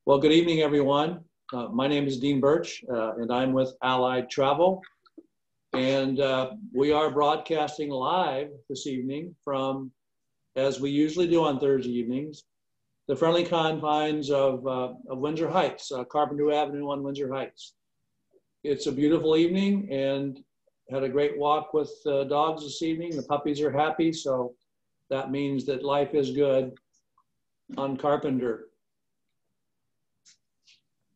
Well, good evening, everyone. My name is Dean Burtch, and I'm with Allied Travel. And we are broadcasting live this evening from, as we usually do on Thursday evenings, the friendly confines of Windsor Heights, Carpenter Avenue on Windsor Heights. It's a beautiful evening and had a great walk with dogs this evening. The puppies are happy, so that means that life is good on Carpenter.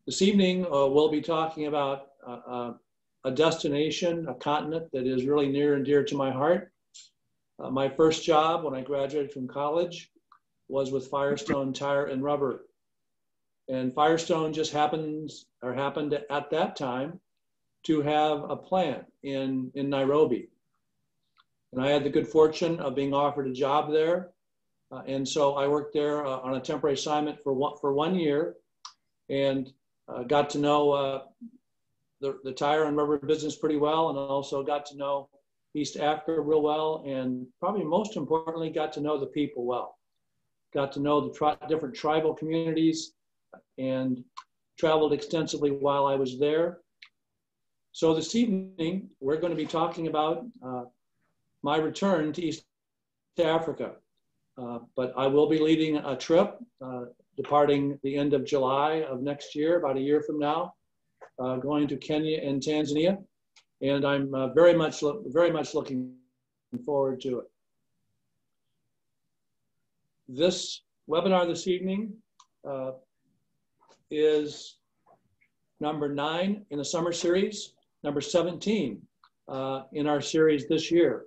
This evening, we'll be talking about a destination, a continent that is really near and dear to my heart. My first job when I graduated from college was with Firestone Tire and Rubber. And Firestone just happened at that time to have a plant in Nairobi. And I had the good fortune of being offered a job there. And so I worked there on a temporary assignment for 1 year and got to know the tire and rubber business pretty well, and also got to know East Africa real well, and probably most importantly, got to know the people well. Got to know the different tribal communities and traveled extensively while I was there. So this evening, we're going to be talking about my return to East Africa. But I will be leading a trip departing the end of July of next year, about a year from now, going to Kenya and Tanzania. And I'm very much looking forward to it. This webinar this evening is number 9 in the summer series, number 17 in our series this year.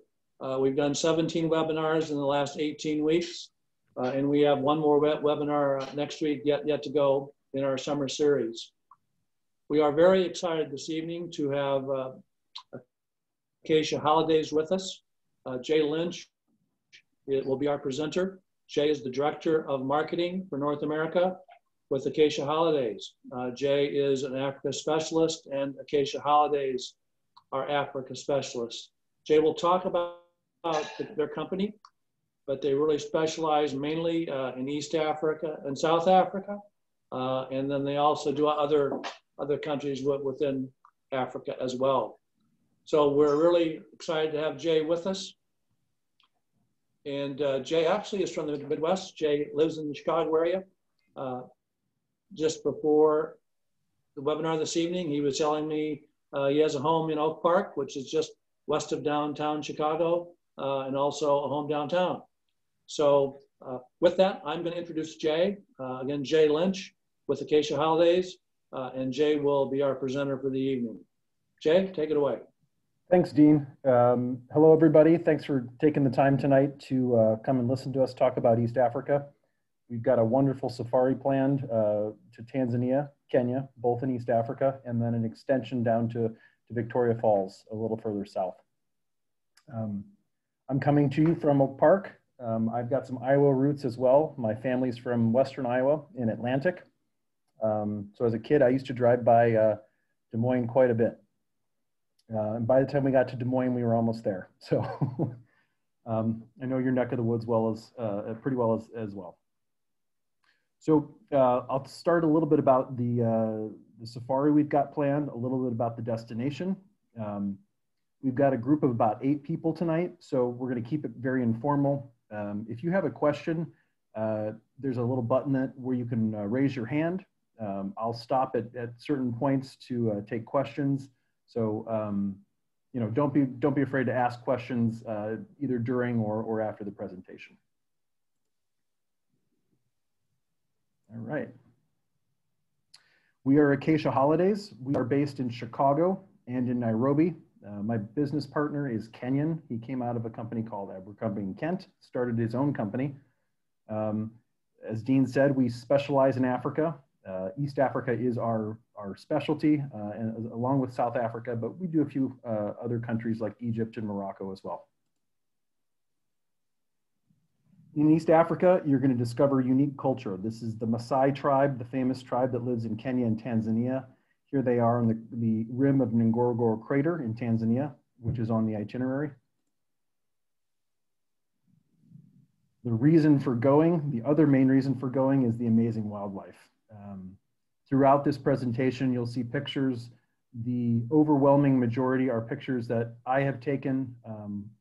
We've done 17 webinars in the last 18 weeks, and we have one more webinar next week yet to go in our summer series. We are very excited this evening to have Acacia Holidays with us. Jay Lynch will be our presenter. Jay is the Director of Marketing for North America with Acacia Holidays. Jay is an Africa specialist, and Acacia Holidays are Africa specialists. Jay will talk about their company, but they really specialize mainly in East Africa and South Africa. And then they also do other countries within Africa as well. So we're really excited to have Jay with us. And Jay actually is from the Midwest. Jay lives in the Chicago area. Just before the webinar this evening, he was telling me he has a home in Oak Park, which is just west of downtown Chicago, and also a home downtown. So with that, I'm going to introduce Jay. Again, Jay Lynch with Acacia Holidays, and Jay will be our presenter for the evening. Jay, take it away. Thanks, Dean. Hello, everybody. Thanks for taking the time tonight to come and listen to us talk about East Africa. We've got a wonderful safari planned to Tanzania, Kenya, both in East Africa, and then an extension down to Victoria Falls, a little further south. I'm coming to you from Oak Park. I've got some Iowa roots as well. My family's from Western Iowa in Atlantic. So as a kid, I used to drive by Des Moines quite a bit. And by the time we got to Des Moines, we were almost there. So I know your neck of the woods pretty well as well. So I'll start a little bit about the safari we've got planned, a little bit about the destination. We've got a group of about 8 people tonight, so we're going to keep it very informal. If you have a question, there's a little button where you can raise your hand. I'll stop at certain points to take questions. So you know, don't be afraid to ask questions either during or after the presentation. All right. We are Acacia Holidays. We are based in Chicago and in Nairobi. My business partner is Kenyan. He came out of a company called Abercrombie in Kent, started his own company. As Dean said, we specialize in Africa. East Africa is our specialty, and along with South Africa, but we do a few other countries like Egypt and Morocco as well. In East Africa, you're going to discover unique culture. This is the Maasai tribe, the famous tribe that lives in Kenya and Tanzania. Here they are on the rim of Ngorongoro crater in Tanzania, which is on the itinerary. The reason for going, the other main reason for going, is the amazing wildlife. Throughout this presentation, you'll see pictures. The overwhelming majority are pictures that I have taken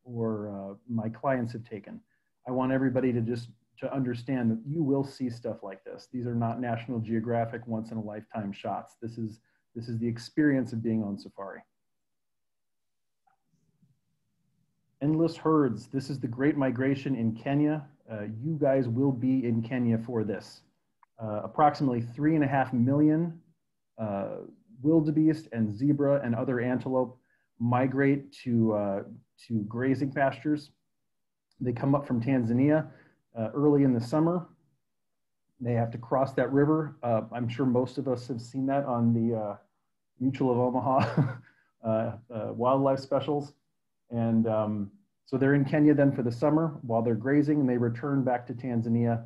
or my clients have taken. I want everybody to understand that you will see stuff like this. These are not National Geographic once in a lifetime shots. This is the experience of being on safari. Endless herds. This is the Great Migration in Kenya. You guys will be in Kenya for this. Approximately 3.5 million wildebeest and zebra and other antelope migrate to grazing pastures. They come up from Tanzania early in the summer. They have to cross that river. I'm sure most of us have seen that on the Mutual of Omaha wildlife specials. And so they're in Kenya then for the summer while they're grazing, and they return back to Tanzania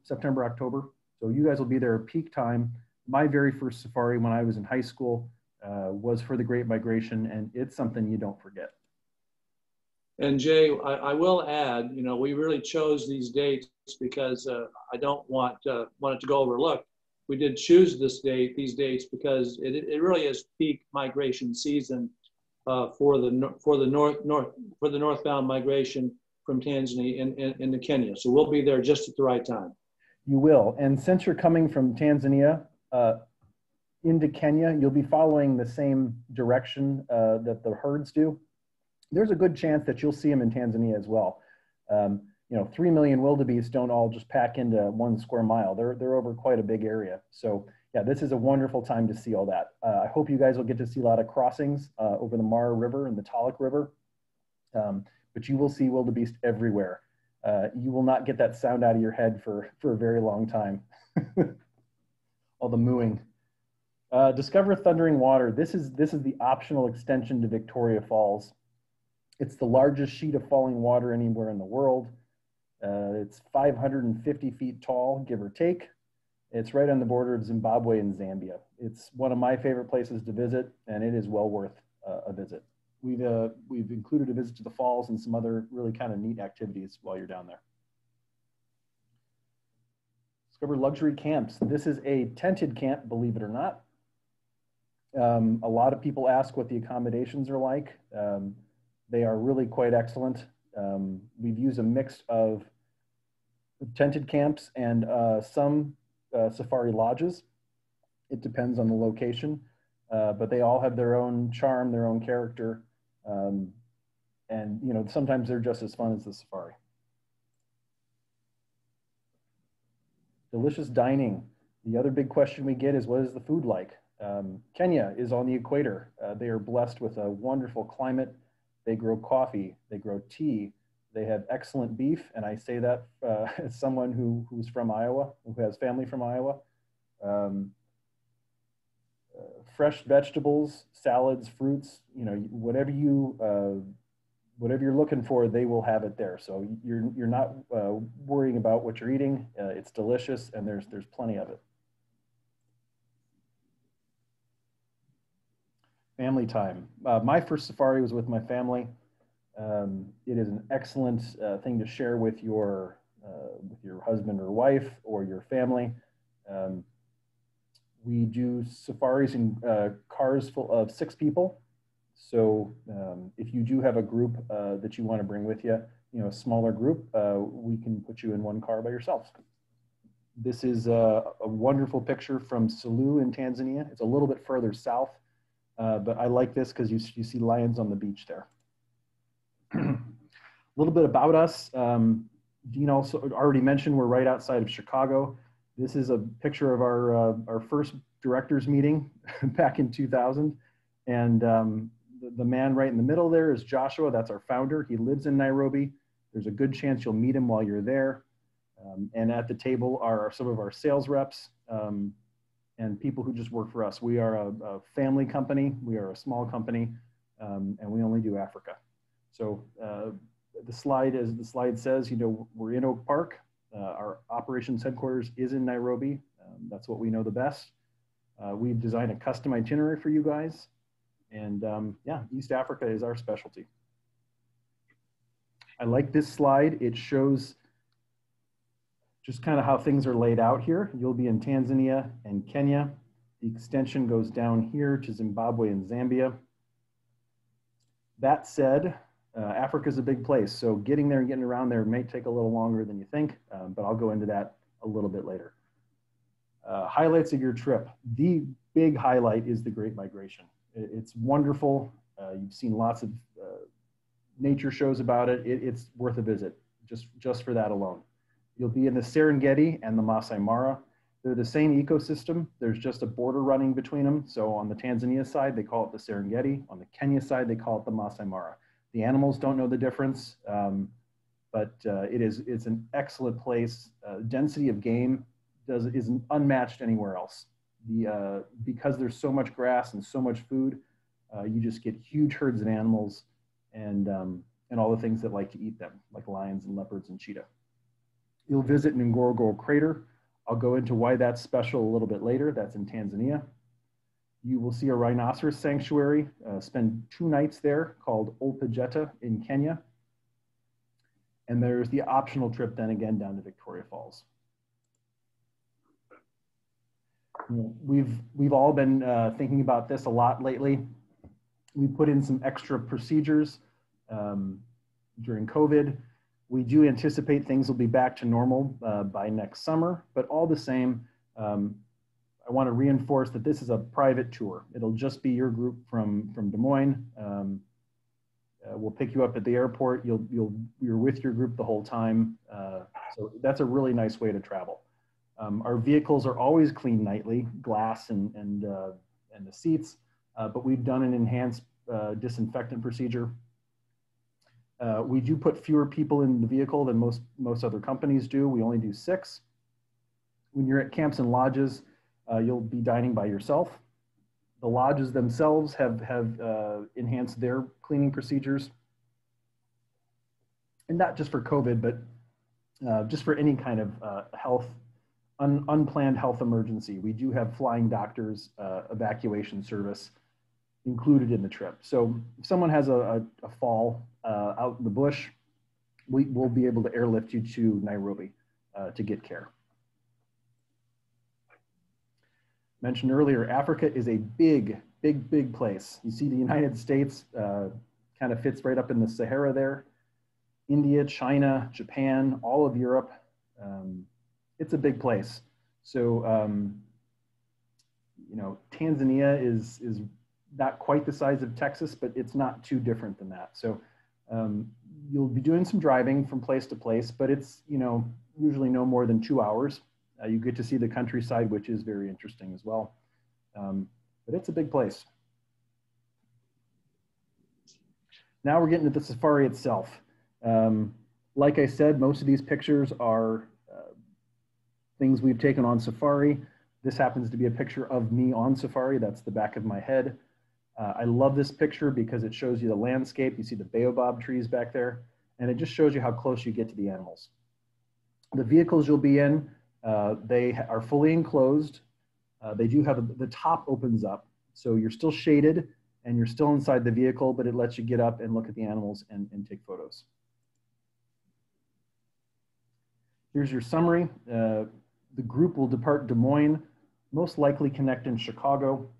September, October. So you guys will be there at peak time. My very first safari when I was in high school was for the Great Migration, and it's something you don't forget. And Jay, I will add, you know, we really chose these dates because I don't want it to go overlooked. We did choose these dates because it really is peak migration season for the northbound migration from Tanzania into Kenya. So we'll be there just at the right time. You will, and since you're coming from Tanzania into Kenya, you'll be following the same direction that the herds do. There's a good chance that you'll see them in Tanzania as well. You know, 3 million wildebeest don't all just pack into 1 square mile. They're over quite a big area. So yeah, this is a wonderful time to see all that. I hope you guys will get to see a lot of crossings over the Mara River and the Talek River. But you will see wildebeest everywhere. You will not get that sound out of your head for a very long time. All the mooing. Discover Thundering Water. This is the optional extension to Victoria Falls. It's the largest sheet of falling water anywhere in the world. It's 550 feet tall, give or take. It's right on the border of Zimbabwe and Zambia. It's one of my favorite places to visit, and it is well worth a visit. We've included a visit to the falls and some other really kind of neat activities while you're down there. Discover Luxury Camps. This is a tented camp, believe it or not. A lot of people ask what the accommodations are like. They are really quite excellent. We've used a mix of tented camps and some safari lodges. It depends on the location, but they all have their own charm, their own character. And you know, sometimes they're just as fun as the safari. Delicious dining. The other big question we get is, what is the food like? Kenya is on the equator. They are blessed with a wonderful climate. They grow coffee, they grow tea, they have excellent beef, and I say that as someone who's from Iowa, who has family from Iowa. Fresh vegetables, salads, fruits, you know, whatever you're looking for, they will have it there. So you're not worrying about what you're eating. It's delicious, and there's plenty of it. Family time. My first safari was with my family. It is an excellent thing to share with your husband or wife or your family. We do safaris in cars full of 6 people. So if you do have a group that you want to bring with you, you know, a smaller group, we can put you in one car by yourself. This is a wonderful picture from Sulu in Tanzania. It's a little bit further south. But I like this because you see lions on the beach there. A little bit about us. Dean also already mentioned we're right outside of Chicago. This is a picture of our first directors meeting back in 2000. And the man right in the middle there is Joshua. That's our founder. He lives in Nairobi. There's a good chance you'll meet him while you're there. And at the table are some of our sales reps. And people who just work for us. We are a family company. We are a small company, and we only do Africa. So the slide, as the slide says, you know, we're in Oak Park. Our operations headquarters is in Nairobi. That's what we know the best. We've designed a custom itinerary for you guys. And yeah, East Africa is our specialty. I like this slide. It shows Just kind of how things are laid out here. You'll be in Tanzania and Kenya. The extension goes down here to Zimbabwe and Zambia. That said, Africa is a big place, so getting there and getting around there may take a little longer than you think, but I'll go into that a little bit later. Highlights of your trip. The big highlight is the Great Migration. It's wonderful. You've seen lots of nature shows about it. It's worth a visit, just for that alone. You'll be in the Serengeti and the Masai Mara. They're the same ecosystem. There's just a border running between them. So on the Tanzania side, they call it the Serengeti. On the Kenya side, they call it the Masai Mara. The animals don't know the difference, but it's an excellent place. Density of game is unmatched anywhere else. Because there's so much grass and so much food, you just get huge herds of animals and all the things that like to eat them, like lions and leopards and cheetah. You'll visit Ngorongoro Crater. I'll go into why that's special a little bit later. That's in Tanzania. You will see a rhinoceros sanctuary, spend 2 nights there, called Olpejeta in Kenya. And there's the optional trip then again down to Victoria Falls. We've all been thinking about this a lot lately. We put in some extra procedures during COVID. We do anticipate things will be back to normal by next summer, but all the same, I want to reinforce that this is a private tour. It'll just be your group from Des Moines. We'll pick you up at the airport. You're with your group the whole time. So that's a really nice way to travel. Our vehicles are always cleaned nightly, glass and the seats, but we've done an enhanced disinfectant procedure. We do put fewer people in the vehicle than most other companies do. We only do 6. When you're at camps and lodges, you'll be dining by yourself. The lodges themselves have enhanced their cleaning procedures. And not just for COVID, but just for any kind of unplanned health emergency. We do have flying doctors, evacuation service included in the trip. So if someone has a fall out in the bush, we'll be able to airlift you to Nairobi to get care. Mentioned earlier, Africa is a big place. You see the United States kind of fits right up in the Sahara there. India, China, Japan, all of Europe. It's a big place. So, Tanzania is not quite the size of Texas, but it's not too different than that. So you'll be doing some driving from place to place, but it's, usually no more than 2 hours. You get to see the countryside, which is very interesting as well. But it's a big place. Now we're getting to the safari itself. Like I said, most of these pictures are things we've taken on safari. This happens to be a picture of me on safari. That's the back of my head. I love this picture because it shows you the landscape. You see the baobab trees back there, and it just shows you how close you get to the animals. The vehicles you'll be in, they are fully enclosed. They do have, the top opens up, so you're still shaded and you're still inside the vehicle, but it lets you get up and look at the animals and take photos. Here's your summary. The group will depart Des Moines, most likely connect in Chicago.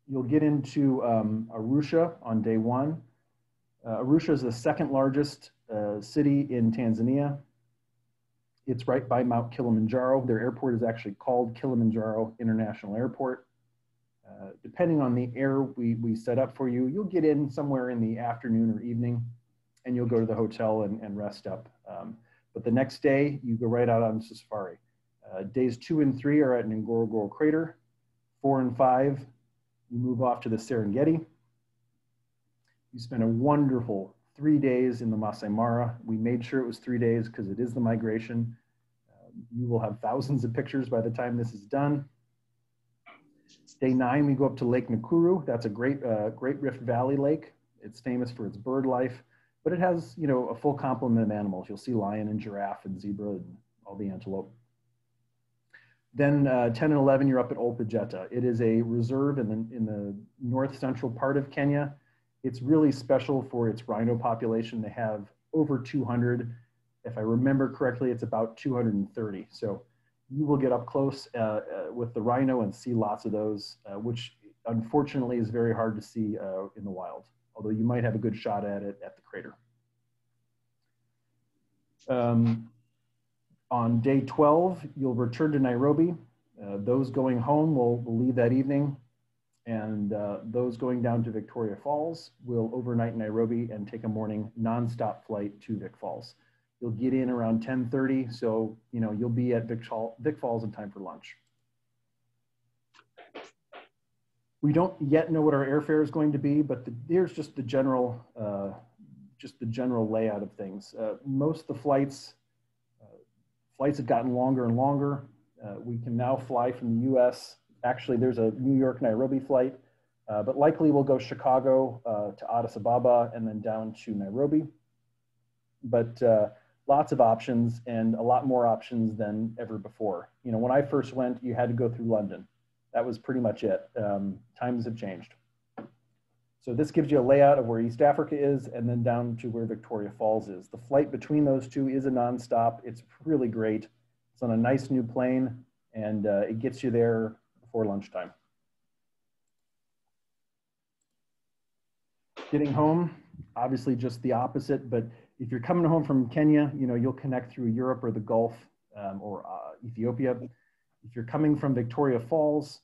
You'll get into Arusha on day 1. Arusha is the 2nd largest city in Tanzania. It's right by Mount Kilimanjaro. Their airport is actually called Kilimanjaro International Airport. Depending on the air we set up for you, you'll get in somewhere in the afternoon or evening, and you'll go to the hotel and rest up. But the next day, you go right out on safari. Days 2 and 3 are at Ngorongoro Crater. 4 and 5, you move off to the Serengeti. You spend a wonderful 3 days in the Masai Mara. We made sure it was 3 days because it is the migration. You will have thousands of pictures by the time this is done. Day 9, we go up to Lake Nakuru. That's a great Rift Valley lake. It's famous for its bird life, but it has, a full complement of animals. You'll see lion and giraffe and zebra and all the antelope. Then 10 and 11, you're up at Olpejeta. It is a reserve in the north central part of Kenya. It's really special for its rhino population. They have over 200. If I remember correctly, it's about 230. So you will get up close with the rhino and see lots of those, which unfortunately is very hard to see in the wild, although you might have a good shot at it at the crater. On day 12, you'll return to Nairobi. Those going home will leave that evening, and those going down to Victoria Falls will overnight in Nairobi and take a morning nonstop flight to Vic Falls. You'll get in around 10:30, so you'll be at Vic Falls in time for lunch. We don't yet know what our airfare is going to be, but here's just the general layout of things. Most of the flights have gotten longer and longer. We can now fly from the U.S. Actually, there's a New York-Nairobi flight, but likely we'll go Chicago to Addis Ababa and then down to Nairobi. But lots of options, and a lot more options than ever before. When I first went, you had to go through London. That was pretty much it. Times have changed. So this gives you a layout of where East Africa is and then down to where Victoria Falls is. The flight between those two is a nonstop. It's really great. It's on a nice new plane, and it gets you there before lunchtime. Getting home, obviously just the opposite, but if you're coming home from Kenya, you'll connect through Europe or the Gulf or Ethiopia. If you're coming from Victoria Falls,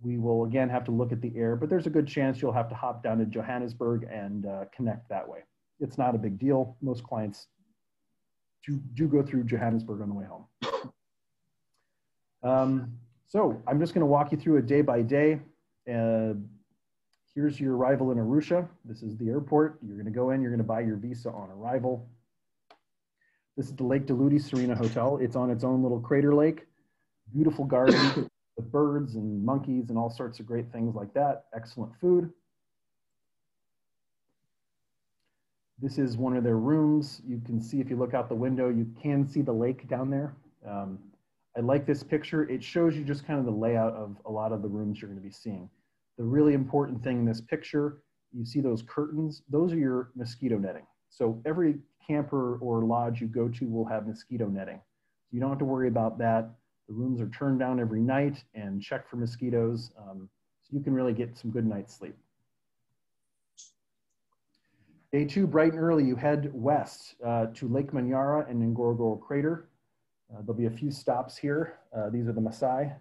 we will again have to look at the air, but there's a good chance you'll have to hop down to Johannesburg and connect that way. It's not a big deal. Most clients do go through Johannesburg on the way home. So I'm just going to walk you through a day by day. Here's your arrival in Arusha. This is the airport. You're going to go in, you're going to buy your visa on arrival. This is the Lake Deludi Serena Hotel. It's on its own little crater lake. Beautiful garden with birds and monkeys and all sorts of great things like that. Excellent food. This is one of their rooms. You can see, if you look out the window, you can see the lake down there. I like this picture. It shows you just kind of the layout of a lot of the rooms you're going to be seeing. The really important thing in this picture, you see those curtains, those are your mosquito netting. So every camper or lodge you go to will have mosquito netting. So you don't have to worry about that. The rooms are turned down every night and checked for mosquitoes. So you can really get some good night's sleep. Day 2, bright and early, you head west to Lake Manyara and Ngorongoro Crater. There'll be a few stops here. These are the Maasai.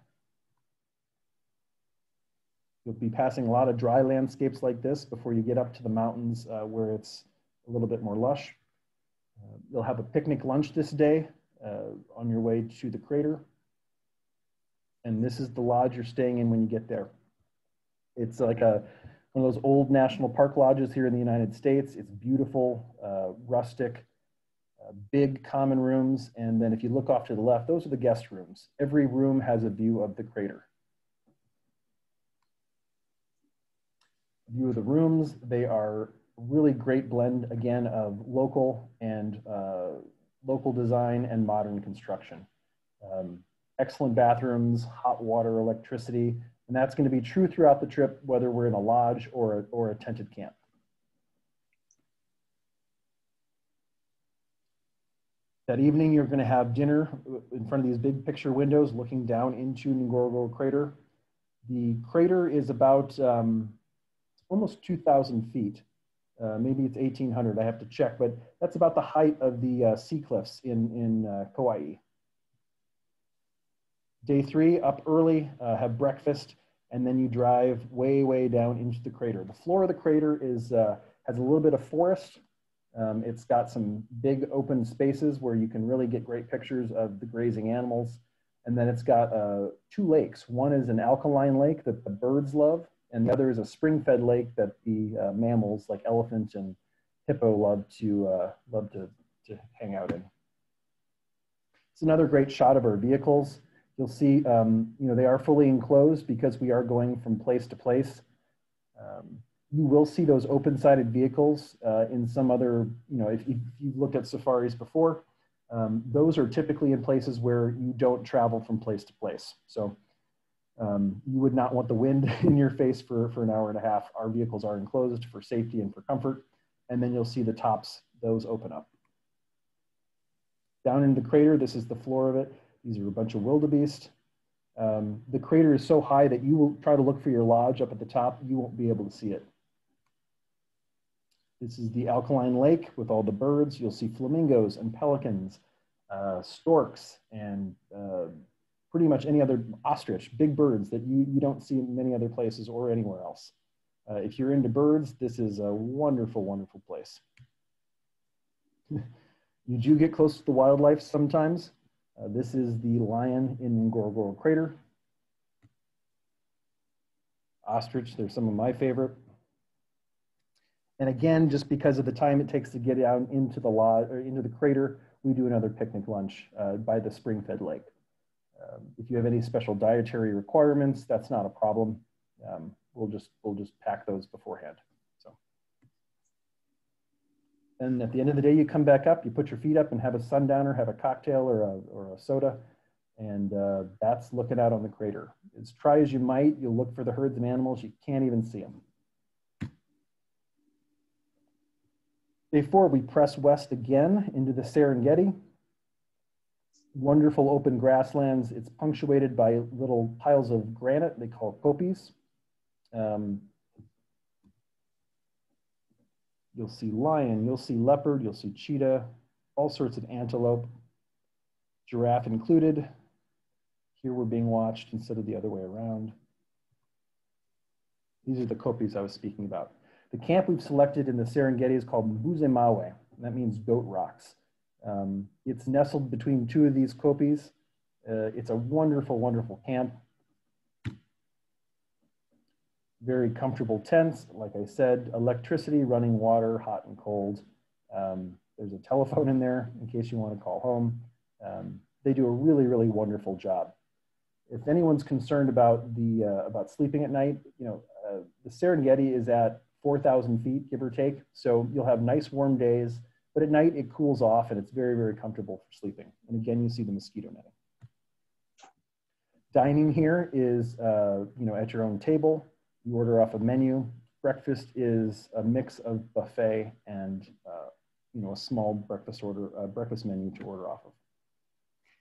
You'll be passing a lot of dry landscapes like this before you get up to the mountains where it's a little bit more lush. You'll have a picnic lunch this day on your way to the crater. And this is the lodge you're staying in when you get there. It's like one of those old national park lodges here in the United States. It's beautiful, rustic, big common rooms. And then if you look off to the left, those are the guest rooms. Every room has a view of the crater. View of the rooms, they are a really great blend, again, of local design and modern construction. Excellent bathrooms, hot water, electricity, and that's going to be true throughout the trip, whether we're in a lodge or a tented camp. That evening, you're going to have dinner in front of these big picture windows looking down into Ngorongoro Crater. The crater is about almost 2,000 feet. Maybe it's 1,800, I have to check, but that's about the height of the sea cliffs in Kauai. Day 3, up early, have breakfast, and then you drive way, way down into the crater. The floor of the crater is, has a little bit of forest. It's got some big open spaces where you can really get great pictures of the grazing animals. And then it's got 2 lakes. One is an alkaline lake that the birds love, and the other is a spring-fed lake that the mammals like elephant and hippo love to hang out in. It's another great shot of our vehicles. You'll see, they are fully enclosed because we are going from place to place. You will see those open-sided vehicles in some other, if you've looked at safaris before, those are typically in places where you don't travel from place to place. So you would not want the wind in your face for an hour and a half. Our vehicles are enclosed for safety and for comfort. And then you'll see the tops, those open up. Down in the crater, this is the floor of it. These are a bunch of wildebeest. The crater is so high that you will try to look for your lodge up at the top. You won't be able to see it. This is the alkaline lake with all the birds. You'll see flamingos and pelicans, storks, and pretty much any other ostrich, big birds that you don't see in many other places or anywhere else. If you're into birds, this is a wonderful, wonderful place. You do get close to the wildlife sometimes. This is the lion in Ngorongoro Crater. Ostrich, they're some of my favorite. And again, just because of the time it takes to get out into the lodge or into the crater, we do another picnic lunch by the spring-fed lake. If you have any special dietary requirements, that's not a problem. We'll just pack those beforehand. So, and at the end of the day, you come back up, you put your feet up and have a sundowner, have a cocktail or a soda, and that's looking out on the crater. As try as you might, you'll look for the herds of animals, you can't even see them. Day 4, we press west again into the Serengeti. Wonderful open grasslands. It's punctuated by little piles of granite they call kopis. You'll see lion, you'll see leopard, you'll see cheetah, all sorts of antelope, giraffe included. Here we're being watched instead of the other way around. These are the kopis I was speaking about. The camp we've selected in the Serengeti is called Mbuze Mawe, and that means goat rocks. It's nestled between 2 of these kopis. It's a wonderful, wonderful camp. Very comfortable tents, like I said, electricity, running water, hot and cold. There's a telephone in there in case you want to call home. They do a really, really wonderful job. If anyone's concerned about about sleeping at night, the Serengeti is at 4,000 feet, give or take. So you'll have nice warm days, but at night it cools off and it's very, very comfortable for sleeping. And again, you see the mosquito netting. Dining here is, at your own table. You order off a menu. Breakfast is a mix of buffet and, a small breakfast menu to order off of.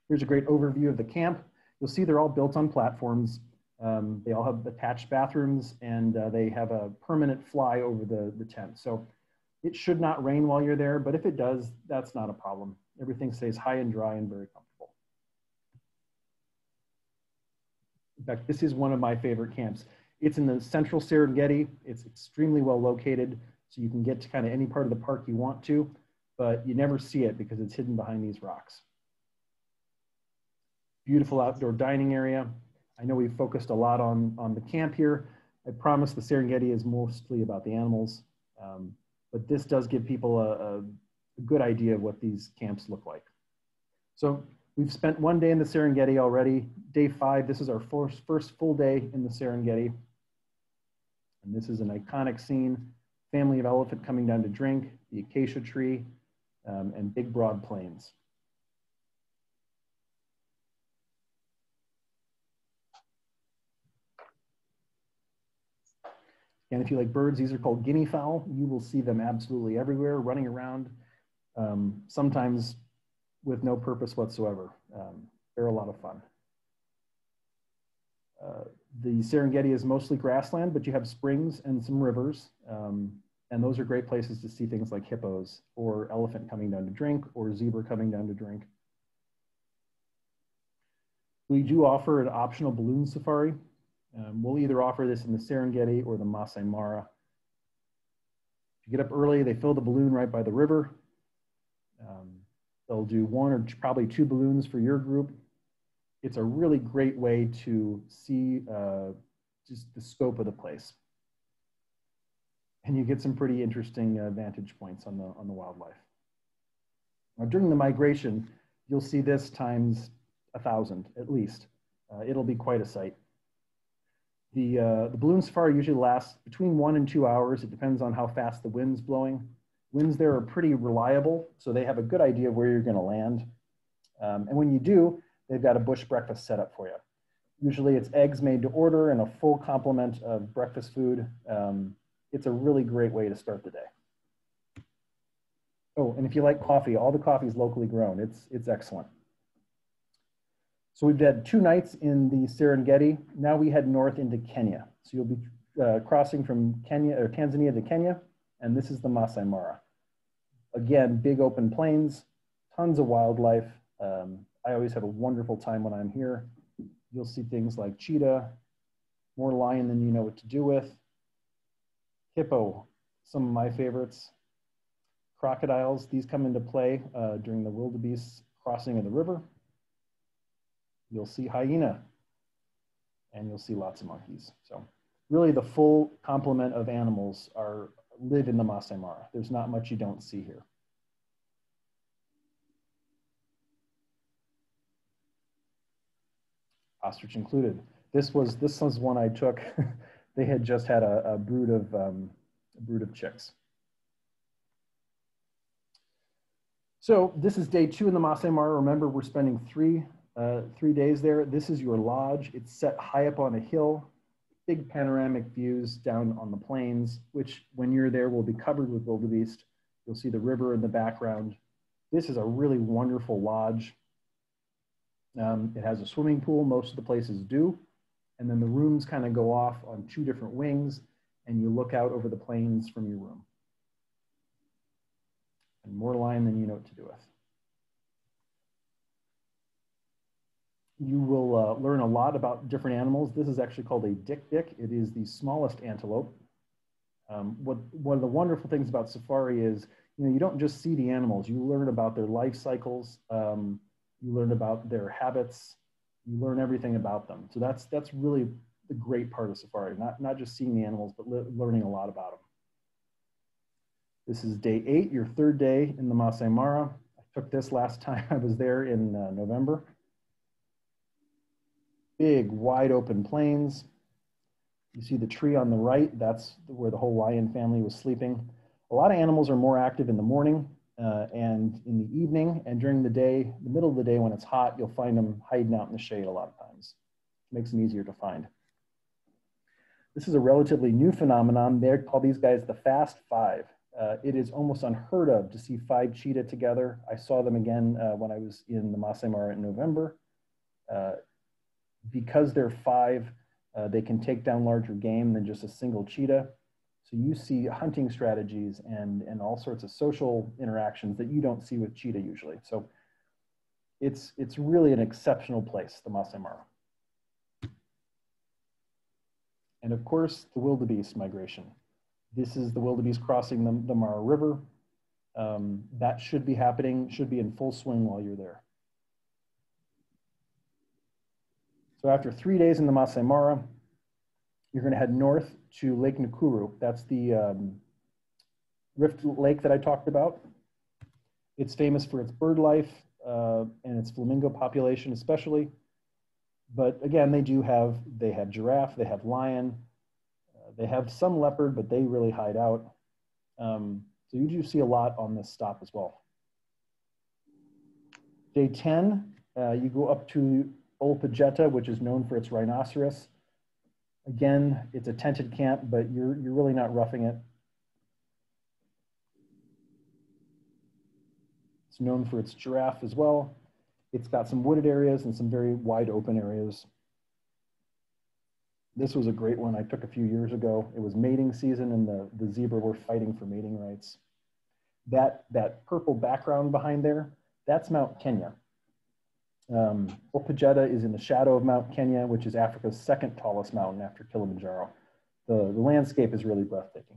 Here's a great overview of the camp. You'll see they're all built on platforms. They all have attached bathrooms and they have a permanent fly over the tent. So it should not rain while you're there, but if it does, that's not a problem. Everything stays high and dry and very comfortable. In fact, this is one of my favorite camps. It's in the central Serengeti. It's extremely well located, so you can get to kind of any part of the park you want to, but you never see it because it's hidden behind these rocks. Beautiful outdoor dining area. I know we've focused a lot on the camp here. I promise the Serengeti is mostly about the animals, but this does give people a good idea of what these camps look like. So we've spent 1 day in the Serengeti already. Day 5, this is our first full day in the Serengeti. And this is an iconic scene, family of elephant coming down to drink, the acacia tree, and big broad plains. And if you like birds, these are called guinea fowl. You will see them absolutely everywhere, running around, sometimes with no purpose whatsoever. They're a lot of fun. The Serengeti is mostly grassland, but you have springs and some rivers. And those are great places to see things like hippos or elephant coming down to drink or zebra coming down to drink. We do offer an optional balloon safari. We'll either offer this in the Serengeti or the Masai Mara. If you get up early, they fill the balloon right by the river. They'll do 1 or probably 2 balloons for your group. It's a really great way to see just the scope of the place. And you get some pretty interesting vantage points on the wildlife. Now, during the migration, you'll see this times 1,000 at least. It'll be quite a sight. The balloon safari usually lasts between 1 and 2 hours. It depends on how fast the wind's blowing. Winds there are pretty reliable, so they have a good idea of where you're gonna land. And when you do, they've got a bush breakfast set up for you. Usually it's eggs made to order and a full complement of breakfast food. It's a really great way to start the day. Oh, and if you like coffee, all the coffee is locally grown. It's excellent. So we've had 2 nights in the Serengeti. Now we head north into Kenya. So you'll be crossing from Kenya or Tanzania to Kenya, and this is the Masai Mara. Again, big open plains, tons of wildlife. I always have a wonderful time when I'm here. You'll see things like cheetah, more lion than you know what to do with, hippo, some of my favorites, crocodiles. These come into play during the wildebeest crossing of the river. You'll see hyena, and you'll see lots of monkeys. So really the full complement of animals live in the Masai Mara. There's not much you don't see here. Ostrich included. This was one I took. They had just had a brood of chicks. So this is day 2 in the Masai Mara. Remember, we're spending 3 days there. This is your lodge. It's set high up on a hill, big panoramic views down on the plains, which when you're there will be covered with wildebeest. You'll see the river in the background. This is a really wonderful lodge. It has a swimming pool, most of the places do. And then the rooms kind of go off on 2 different wings, and you look out over the plains from your room. And more lion than you know what to do with. You will learn a lot about different animals. This is actually called a dik-dik. It is the smallest antelope. One of the wonderful things about safari is, you don't just see the animals. You learn about their life cycles. You learn about their habits. You learn everything about them. So that's really the great part of safari, not just seeing the animals, but learning a lot about them. This is day 8, your 3rd day in the Masai Mara. I took this last time I was there in November. Big, wide open plains. You see the tree on the right, that's where the whole lion family was sleeping. A lot of animals are more active in the morning and in the evening, and during the day, the middle of the day when it's hot, you'll find them hiding out in the shade a lot of times. It makes them easier to find. This is a relatively new phenomenon. They call these guys the Fast Five. It is almost unheard of to see 5 cheetah together. I saw them again when I was in the Masai Mara in November. Because they're 5, they can take down larger game than just a single cheetah. So you see hunting strategies and all sorts of social interactions that you don't see with cheetah usually. So it's really an exceptional place, the Masai Mara. And of course, the wildebeest migration. This is the wildebeest crossing the Mara River. That should be happening, should be in full swing while you're there. So after 3 days in the Masai Mara, you're going to head north to Lake Nakuru. That's the Rift Lake that I talked about. It's famous for its bird life and its flamingo population especially. But again, they have giraffe, they have lion, they have some leopard, but they really hide out. So you do see a lot on this stop as well. Day 10, you go up to Olpejeta, which is known for its rhinoceros. Again, it's a tented camp, but you're really not roughing it. It's known for its giraffe as well. It's got some wooded areas and some very wide open areas. This was a great one I took a few years ago. It was mating season and the zebra were fighting for mating rights. That purple background behind there, that's Mount Kenya. Olpejeta is in the shadow of Mount Kenya, which is Africa's 2nd tallest mountain after Kilimanjaro. The landscape is really breathtaking.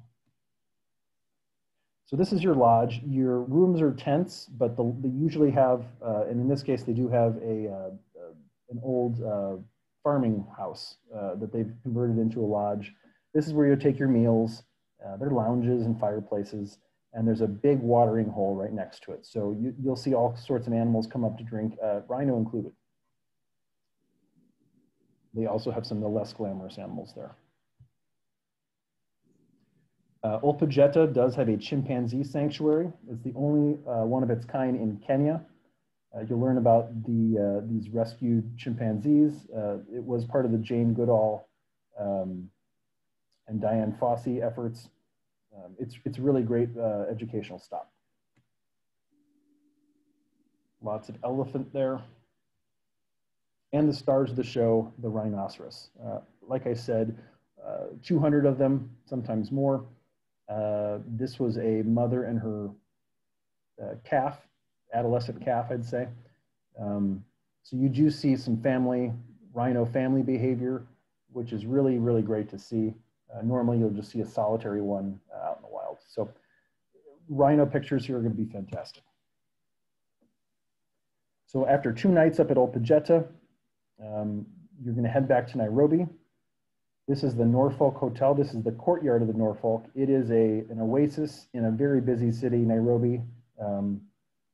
So this is your lodge. Your rooms are tents, but they usually have, and in this case, they do have an old farming house that they've converted into a lodge. This is where you take your meals. There are lounges and fireplaces, and there's a big watering hole right next to it. So you'll see all sorts of animals come up to drink, rhino included. They also have some of the less glamorous animals there. Olpejeta does have a chimpanzee sanctuary. It's the only one of its kind in Kenya. You'll learn about these rescued chimpanzees. It was part of the Jane Goodall and Diane Fossey efforts. It's a really great educational stop. Lots of elephant there. And the stars of the show, the rhinoceros. Like I said, 200 of them, sometimes more. This was a mother and her calf, adolescent calf, I'd say. So you do see some rhino family behavior, which is really, really great to see. Normally you'll just see a solitary one out in the wild. So rhino pictures here are going to be fantastic. So after 2 nights up at Old Pajeta, you're going to head back to Nairobi. This is the Norfolk Hotel. This is the courtyard of the Norfolk. It is an oasis in a very busy city, Nairobi.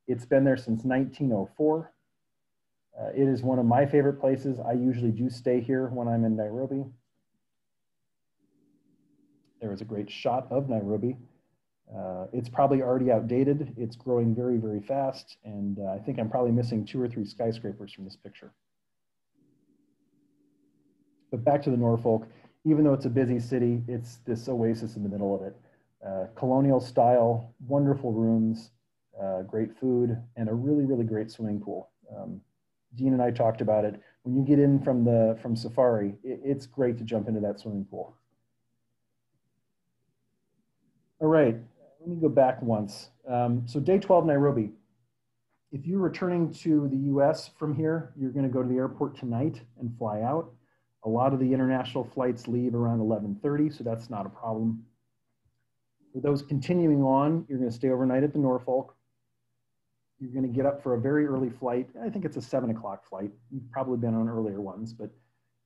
It's been there since 1904. It is one of my favorite places. I usually do stay here when I'm in Nairobi. There is a great shot of Nairobi. It's probably already outdated. It's growing very, very fast. And I think I'm probably missing 2 or 3 skyscrapers from this picture. But back to the Norfolk, even though it's a busy city, it's this oasis in the middle of it. Colonial style, wonderful rooms, great food, and a really, really great swimming pool. Dean and I talked about it. When you get in from Safari, it's great to jump into that swimming pool. All right, let me go back once. So day 12, Nairobi. If you're returning to the US from here, you're gonna go to the airport tonight and fly out. A lot of the international flights leave around 11:30, so that's not a problem. For those continuing on, you're gonna stay overnight at the Norfolk. You're gonna get up for a very early flight. I think it's a 7 o'clock flight. You've probably been on earlier ones, but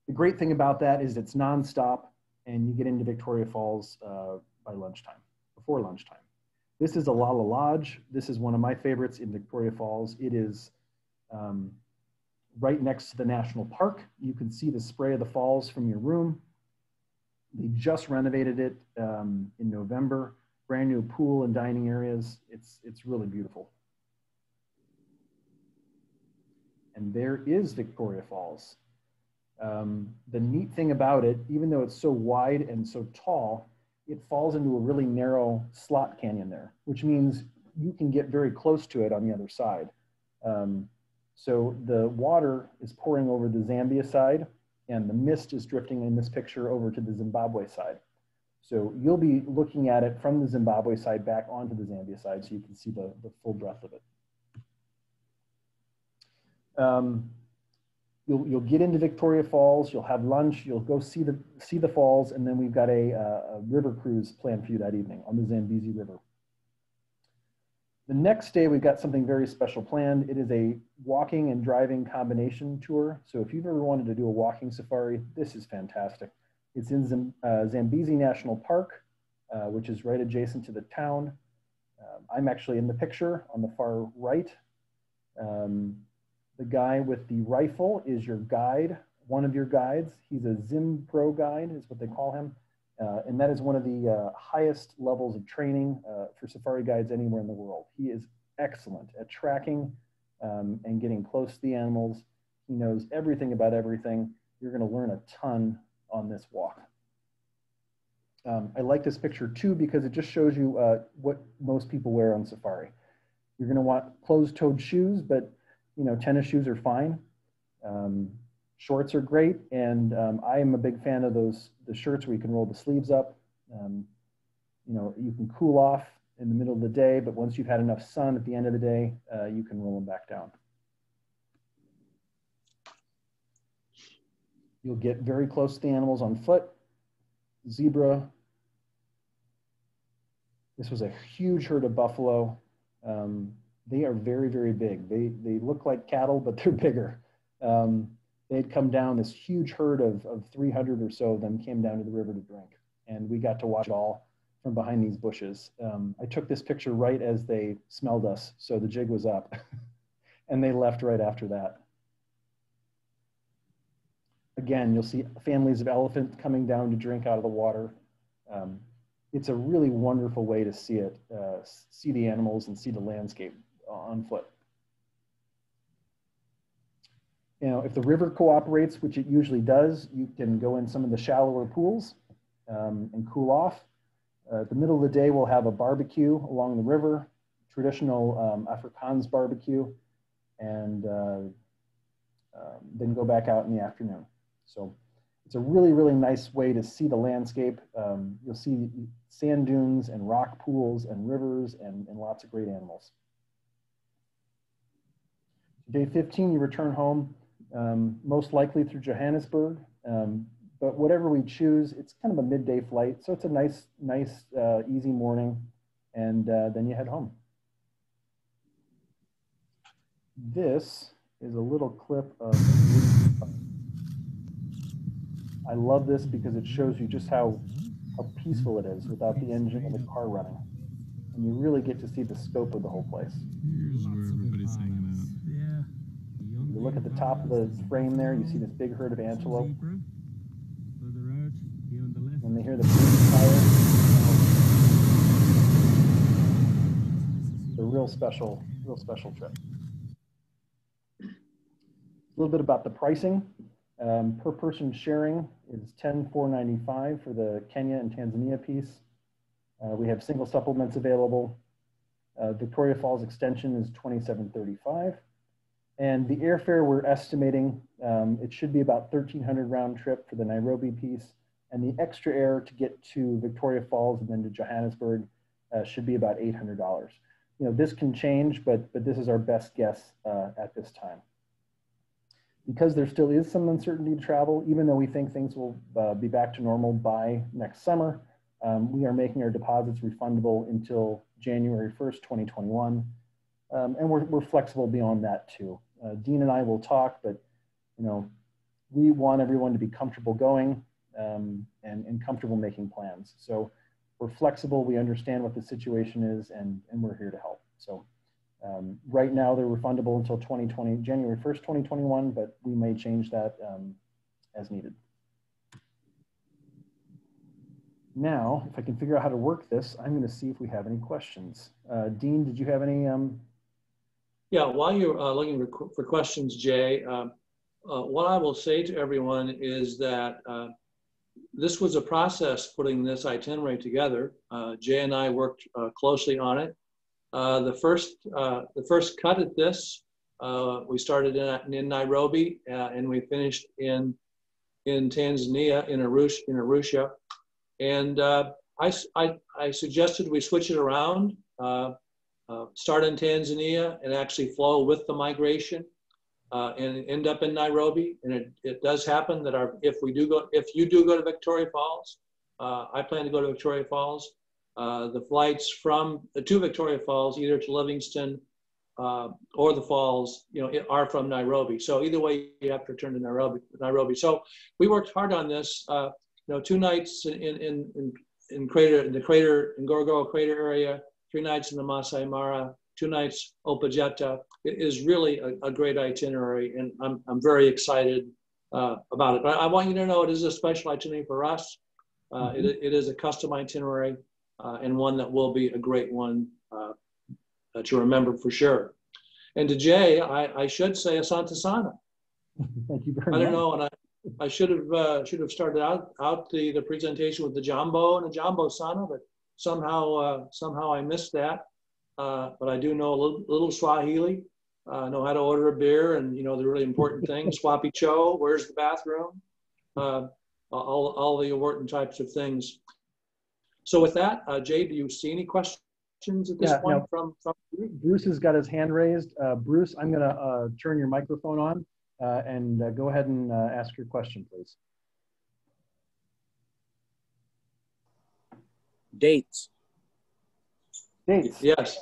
the great thing about that is it's nonstop and you get into Victoria Falls by lunchtime, before lunchtime. This is Alala Lodge. This is one of my favorites in Victoria Falls. It is right next to the national park. You can see the spray of the falls from your room. They just renovated it in November. Brand new pool and dining areas. It's really beautiful. And there is Victoria Falls. The neat thing about it, even though it's so wide and so tall, it falls into a really narrow slot canyon there, which means you can get very close to it on the other side. So the water is pouring over the Zambia side and the mist is drifting in this picture over to the Zimbabwe side. So you'll be looking at it from the Zimbabwe side back onto the Zambia side so you can see the full breadth of it. You'll get into Victoria Falls, you'll have lunch, you'll go see the falls, and then we've got a river cruise planned for you that evening on the Zambezi River. The next day, we've got something very special planned. It is a walking and driving combination tour. So if you've ever wanted to do a walking safari, this is fantastic. It's in Zambezi National Park, which is right adjacent to the town. I'm actually in the picture on the far right. The guy with the rifle is your guide, one of your guides. He's a Zim Pro guide, is what they call him. And that is one of the highest levels of training for safari guides anywhere in the world. He is excellent at tracking and getting close to the animals. He knows everything about everything. You're going to learn a ton on this walk. I like this picture too because it just shows you what most people wear on safari. You're going to want closed-toed shoes, but tennis shoes are fine. Shorts are great, and I am a big fan of the shirts where you can roll the sleeves up. You can cool off in the middle of the day, but once you've had enough sun at the end of the day, you can roll them back down. You'll get very close to the animals on foot. Zebra. This was a huge herd of buffalo. They are very, very big. They look like cattle, but they're bigger. They'd come down, this huge herd of 300 or so of them came down to the river to drink. And we got to watch it all from behind these bushes. I took this picture right as they smelled us, so the jig was up. And they left right after that. Again, you'll see families of elephants coming down to drink out of the water. It's a really wonderful way to see it, see the animals and see the landscape on foot. If the river cooperates, which it usually does, you can go in some of the shallower pools and cool off. The middle of the day, we'll have a barbecue along the river, traditional Afrikaans barbecue. and then go back out in the afternoon. So it's a really, really nice way to see the landscape. You'll see sand dunes and rock pools and rivers and lots of great animals. Day 15, you return home, most likely through Johannesburg. But whatever we choose, it's kind of a midday flight. So it's a nice, easy morning. And then you head home. This is a little clip of, I love this because it shows you just how peaceful it is without the engine and the car running. And you really get to see the scope of the whole place. Here's where everybody's hanging out. Yeah. You look at the top of the frame there, you see this big herd of antelope. And they hear the breathing fire. It's a real special trip. A little bit about the pricing. Per person sharing is $10,495 for the Kenya and Tanzania piece. We have single supplements available. Victoria Falls extension is $27.35. And the airfare we're estimating, it should be about $1,300 round trip for the Nairobi piece. And the extra air to get to Victoria Falls and then to Johannesburg should be about $800. You know, this can change, but this is our best guess at this time. Because there still is some uncertainty to travel, even though we think things will be back to normal by next summer, we are making our deposits refundable until January 1st, 2021. And we're flexible beyond that too. Dean and I will talk, but you know, we want everyone to be comfortable going and comfortable making plans. So we're flexible, we understand what the situation is, and we're here to help. So right now they're refundable until January 1st, 2021, but we may change that as needed. Now, if I can figure out how to work this, I'm going to see if we have any questions. Dean, did you have any? Yeah, while you're looking for questions, Jay, what I will say to everyone is that this was a process putting this itinerary together. Jay and I worked closely on it. The first cut at this, we started in Nairobi and we finished in Tanzania, in Arusha. And I suggested we switch it around, start in Tanzania and actually flow with the migration and end up in Nairobi. And it does happen that if you do go to Victoria Falls, I plan to go to Victoria Falls. The flights to Victoria Falls, either to Livingston or the falls, you know, are from Nairobi. So either way, you have to return to Nairobi. So we worked hard on this. You know, 2 nights in the Ngorongoro crater area, 3 nights in the Masai Mara, 2 nights Opajeta. It is really a great itinerary, and I'm very excited about it. But I want you to know it is a special itinerary for us. It is a custom itinerary and one that will be a great one to remember for sure. And to Jay, I should say Asante Sana. Thank you very much. I don't know, and I should have started out the presentation with the Jambo and the Jambo Sana, but somehow I missed that. But I do know a little Swahili, know how to order a beer, and you know the really important things. Swapi Cho, where's the bathroom? All the important types of things. So with that, Jay, do you see any questions at this point from Bruce has got his hand raised. Bruce, I'm going to turn your microphone on and go ahead and ask your question, please. Dates. Yes.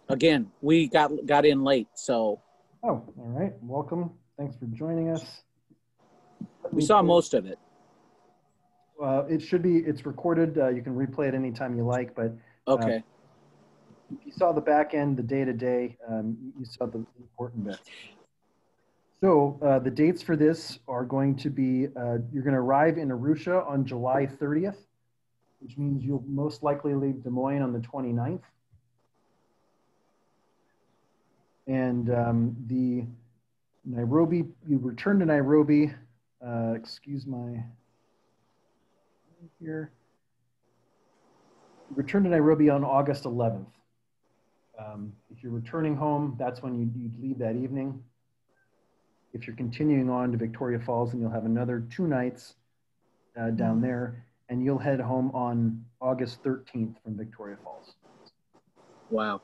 Again, we got in late, so. Oh, all right. Welcome. Thanks for joining us. We saw most of it. It's recorded. You can replay it anytime you like, but okay. If you saw the back end, the day-to-day, you saw the important bits. So the dates for this are going to be, you're going to arrive in Arusha on July 30th, which means you'll most likely leave Des Moines on the 29th. And the Nairobi, you return to Nairobi, excuse my, here. You return to Nairobi on August 11th. If you're returning home, that's when you'd leave that evening. If you're continuing on to Victoria Falls, then you'll have another 2 nights down there, and you'll head home on August 13th from Victoria Falls. Wow.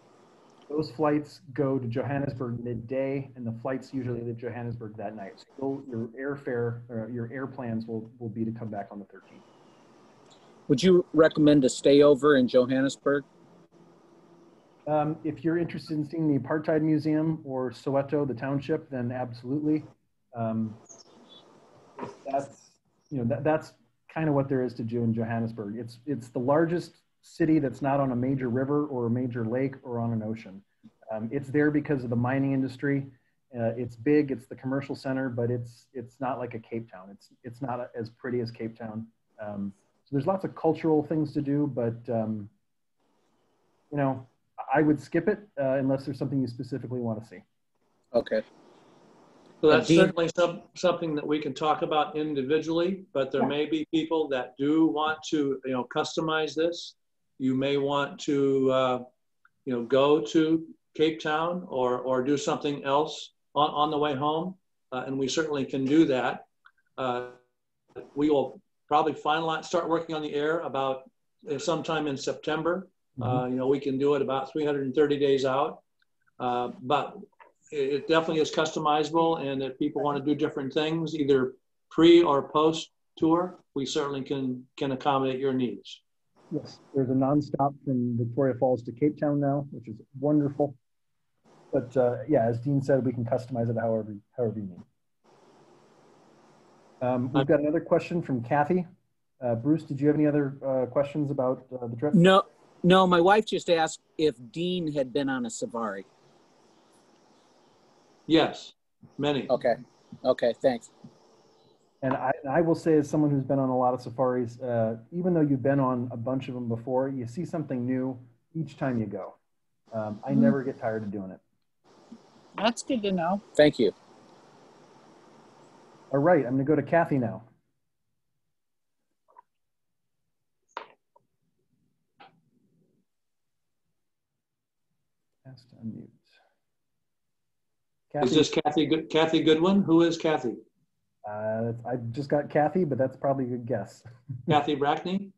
Those flights go to Johannesburg midday, and the flights usually leave Johannesburg that night. So your airfare, or your air plans will be to come back on the 13th. Would you recommend to stay over in Johannesburg? If you're interested in seeing the Apartheid Museum or Soweto, the township, then absolutely. That's kind of what there is to do in Johannesburg. It's the largest city that's not on a major river or a major lake or on an ocean. It's there because of the mining industry. It's big, it's the commercial center, but it's not like a Cape Town. It's not as pretty as Cape Town. So there's lots of cultural things to do, but I would skip it unless there's something you specifically want to see. Okay. So that's certainly something that we can talk about individually, but there may be people that do want to, customize this. You may want to, go to Cape Town or do something else on the way home, and we certainly can do that. We will probably start working on the air about sometime in September. We can do it about 330 days out, but it definitely is customizable, and if people want to do different things, either pre or post tour, we certainly can accommodate your needs. Yes, there's a nonstop from Victoria Falls to Cape Town now, which is wonderful. But as Dean said, we can customize it however you need. We've got another question from Kathy. Bruce, did you have any other questions about the trip? No, my wife just asked if Dean had been on a safari. Yes, many. Okay, thanks. And I will say, as someone who's been on a lot of safaris, even though you've been on a bunch of them before, you see something new each time you go. I never get tired of doing it. That's good to know. Thank you. All right, I'm going to go to Kathy now. Has to unmute. Is this Kathy Goodwin? Who is Kathy? I just got Kathy, but that's probably a good guess. Kathy Brackney?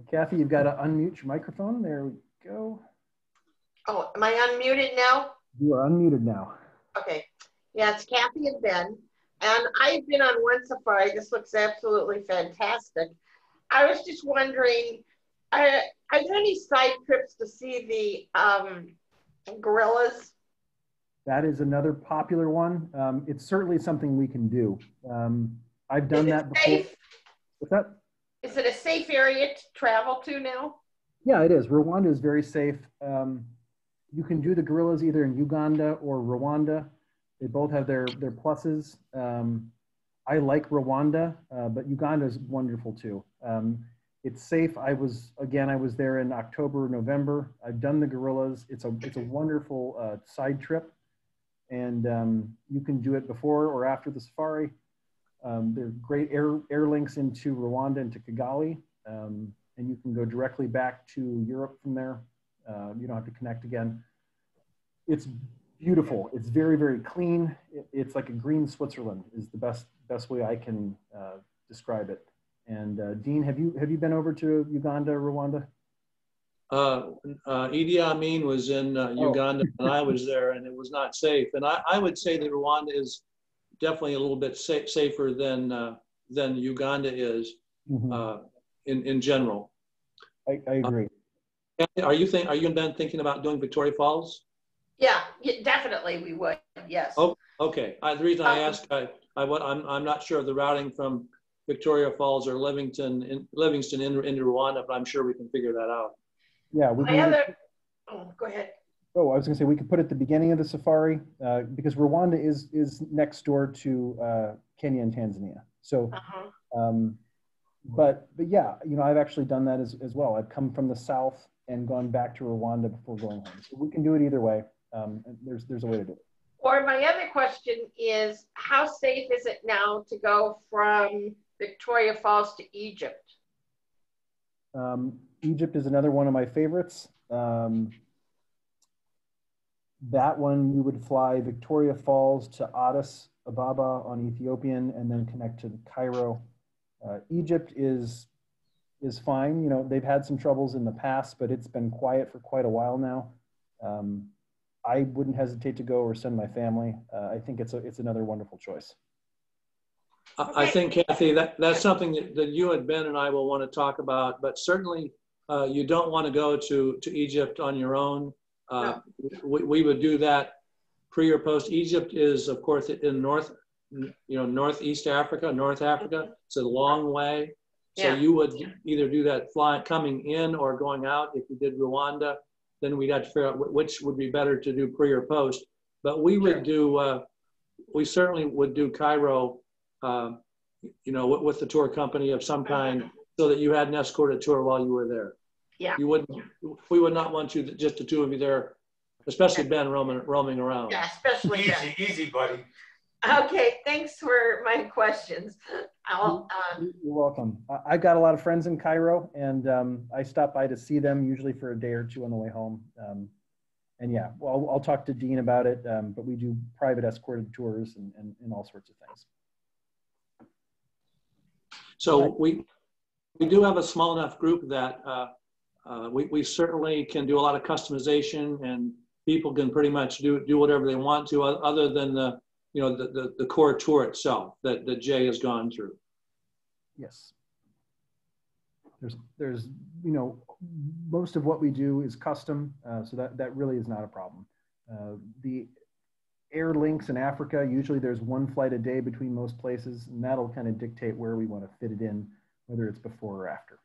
Kathy, you've got to unmute your microphone. There we go. Oh, am I unmuted now? You are unmuted now. Okay. Yeah, it's Kathy and Ben. And I've been on one safari. This looks absolutely fantastic. I was just wondering, are there any side trips to see the gorillas? That is another popular one. It's certainly something we can do. I've done that before. Safe? What's that? Is it a safe area to travel to now? Yeah, it is. Rwanda is very safe. You can do the gorillas either in Uganda or Rwanda. They both have their pluses. I like Rwanda, but Uganda is wonderful too. It's safe. I was there in October, November. I've done the gorillas. It's a wonderful side trip, and you can do it before or after the safari. There are great air links into Rwanda and to Kigali, and you can go directly back to Europe from there. You don't have to connect again. It's beautiful. It's very, very clean. It's like a green Switzerland is the best way I can describe it. And Dean, have you been over to Uganda, Rwanda? Idi Amin was in Uganda, and I was there, and it was not safe. And I would say that Rwanda is definitely a little bit safer than Uganda is in general. I agree. Are you then thinking about doing Victoria Falls? Yeah, definitely we would. Yes. Oh, okay. The reason I ask, I'm not sure of the routing from Victoria Falls or Livingston into Rwanda, but I'm sure we can figure that out. Yeah, we can. Go ahead. Oh, I was going to say we could put it at the beginning of the safari because Rwanda is next door to Kenya and Tanzania. So, but yeah, I've actually done that as well. I've come from the south and gone back to Rwanda before going home. So we can do it either way. There's a way to do it. Or my other question is, how safe is it now to go from Victoria Falls to Egypt? Egypt is another one of my favorites. That one, you would fly Victoria Falls to Addis Ababa on Ethiopian and then connect to Cairo. Egypt is fine. You know, they've had some troubles in the past, but it's been quiet for quite a while now. I wouldn't hesitate to go or send my family. I think it's another wonderful choice. I think, Kathy, that's something that you and Ben and I will want to talk about, but certainly you don't want to go to Egypt on your own. No. We would do that pre or post. Egypt is, of course, in Northeast Africa, North Africa. It's a long way. So you would either do that flying coming in or going out. If you did Rwanda, then we'd have to figure out which would be better to do pre or post. But we would do, we certainly would do Cairo, with the tour company of some kind, so that you had an escorted tour while you were there. Yeah. We would not want you, just the two of you there, especially Ben roaming around. Yeah, especially easy, buddy. Okay, thanks for my questions. You're welcome. I've got a lot of friends in Cairo, and I stop by to see them usually for a day or two on the way home. And yeah, well, I'll talk to Dean about it, but we do private escorted tours and all sorts of things. So we do have a small enough group that we certainly can do a lot of customization, and people can pretty much do whatever they want to, other than the core tour itself that Jay has gone through. Yes. There's most of what we do is custom, so that really is not a problem. The air links in Africa, usually there's one flight a day between most places, and that'll kind of dictate where we want to fit it in, whether it's before or after.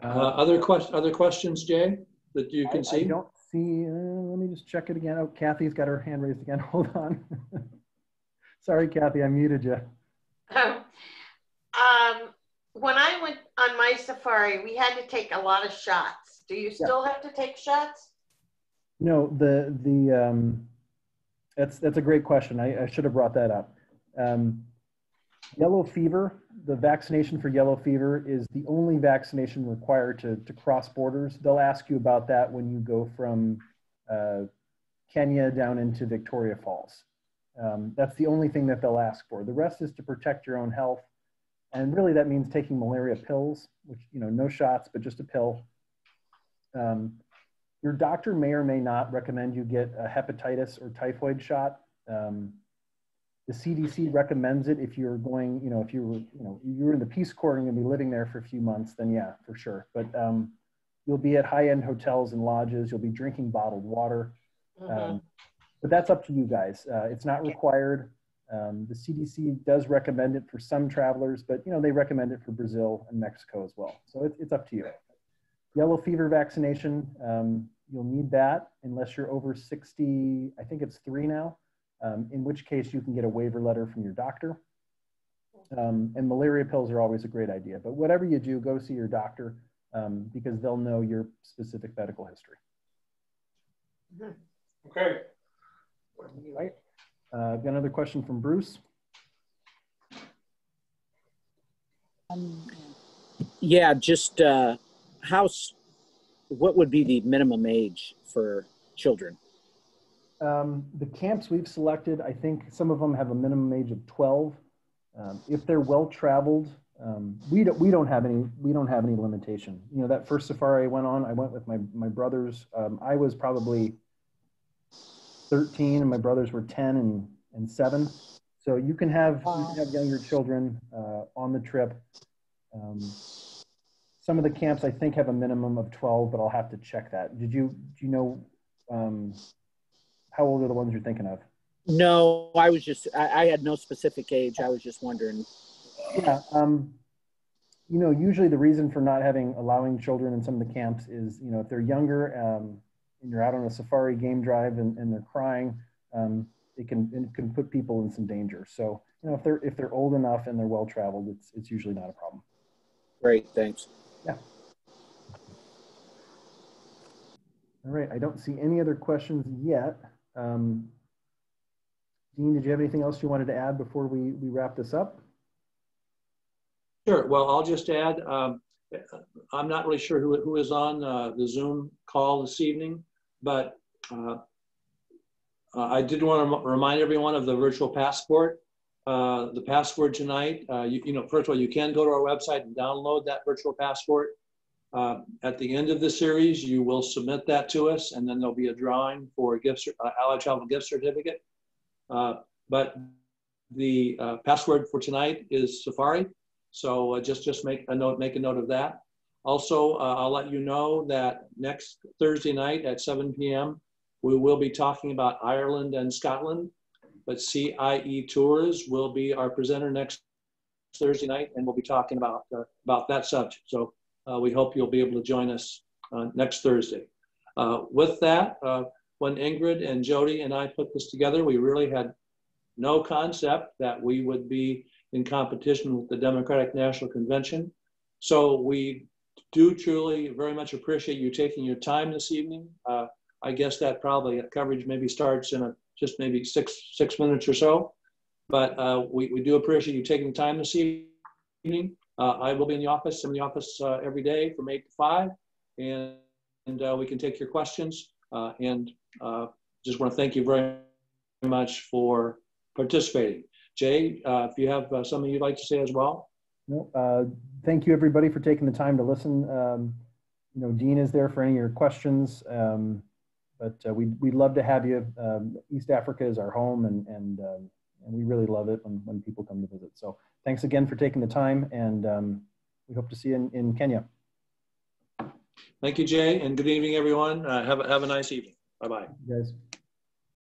Other questions, Jay, that you can see? I don't see, let me just check it again. Oh, Kathy's got her hand raised again. Hold on. Sorry, Kathy, I muted you. When I went on my safari, we had to take a lot of shots. Do you still have to take shots? No, that's a great question. I should have brought that up. Yellow fever, the vaccination for yellow fever is the only vaccination required to cross borders. They'll ask you about that when you go from Kenya down into Victoria Falls. That's the only thing that they'll ask for. The rest is to protect your own health. And really that means taking malaria pills, which, no shots, but just a pill. Your doctor may or may not recommend you get a hepatitis or typhoid shot. The CDC recommends it if you're going, if you're in the Peace Corps and you're gonna be living there for a few months, then yeah, for sure. But you'll be at high-end hotels and lodges, you'll be drinking bottled water. But that's up to you guys. It's not required. The CDC does recommend it for some travelers, but they recommend it for Brazil and Mexico as well. So it's up to you. Yellow fever vaccination, you'll need that unless you're over 60, I think it's 3 now, in which case you can get a waiver letter from your doctor. And malaria pills are always a great idea, but whatever you do, go see your doctor because they'll know your specific medical history. Okay. All right. I've got another question from Bruce. Yeah, just what would be the minimum age for children? The camps we've selected, I think some of them have a minimum age of 12. If they're well traveled, we don't have any limitation. That first safari I went on, I went with my brothers. I was probably 13 and my brothers were 10 and 7. So you can have younger children on the trip. Some of the camps I think have a minimum of 12, but I'll have to check that. Do you know how old are the ones you're thinking of? No, I had no specific age. I was just wondering. Yeah. Usually the reason for not allowing children in some of the camps is, if they're younger and you're out on a safari game drive and they're crying, it can put people in some danger. So, if they're old enough and they're well traveled, it's usually not a problem. Great, thanks. Yeah. All right, I don't see any other questions yet. Dean, did you have anything else you wanted to add before we wrap this up? Sure. Well, I'll just add, I'm not really sure who is on the Zoom call this evening, but I did want to remind everyone of the virtual passport. The password tonight, first of all, you can go to our website and download that virtual passport. At the end of the series, you will submit that to us, and then there'll be a drawing for a Allied Travel gift certificate. But the password for tonight is Safari. So just make a note of that. Also, I'll let you know that next Thursday night at 7 p.m., we will be talking about Ireland and Scotland, but CIE Tours will be our presenter next Thursday night, and we'll be talking about that subject. So we hope you'll be able to join us next Thursday. With that, when Ingrid and Jody and I put this together, we really had no concept that we would be in competition with the Democratic National Convention. So we do truly very much appreciate you taking your time this evening. I guess that probably coverage maybe starts in just maybe six minutes or so, but we do appreciate you taking the time this evening. I will be in the office. I'm in the office every day from 8 to 5, and we can take your questions. Just want to thank you very much for participating. Jay, if you have something you'd like to say as well. No, thank you everybody for taking the time to listen. Dean is there for any of your questions, but we'd love to have you. East Africa is our home, and we really love it when people come to visit. So thanks again for taking the time, and we hope to see you in Kenya. Thank you, Jay, and good evening, everyone. Have a nice evening. Bye-bye. Guys.